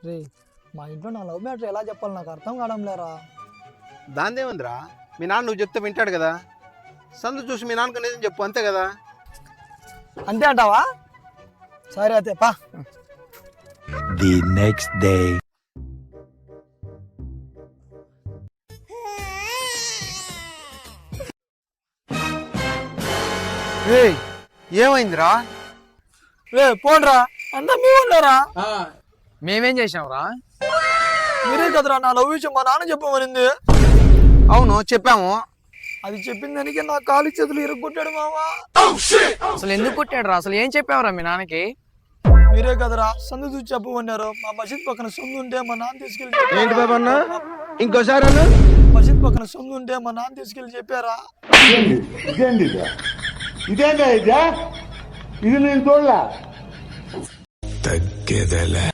రే మా ఇంట్లో నా లవ్ మ్యాటర్ ఎలా చెప్పాలి నాకు అర్థం కావడం లేరా. దాందేముందిరా, మీ నాన్న నువ్వు చెప్తే వింటాడు కదా. సందు చూసి మీ నాన్నకు నిజం చెప్పు, అంతే కదా. అంతే అంటావా? సరే అయితే పా. The next day. ఏమైందిరా? రే పోండ్రా, అంతా మీ ఉన్నారా? మేమేం చేసాంరా? మీరే కదరా నా లవ్ విషయం మా నాన్న చెప్పమనింది. అవును చెప్పాము. అది చెప్పిన దానికి నా కాలు చేతులు ఇరుక్కొట్టాడు మావా. అసలు ఎందుకు కొట్టాడు రా? అసలు ఏం చెప్పావురా మీ నాన్నకి? మీరే కదరా సందు చూసి చెప్పమన్నారు. మా మసీద్ పక్కన సొందు ఉంటే మా నాన్న తీసుకెళ్ళి ఏంటి బాబా అన్న, ఇంకోసారి మసీద్ పక్కన సొందు ఉంటే మా నాన్న తీసుకెళ్ళి చెప్పారా. ఇదేందా ఇది నేను చూడలే. తగ్గేదలే.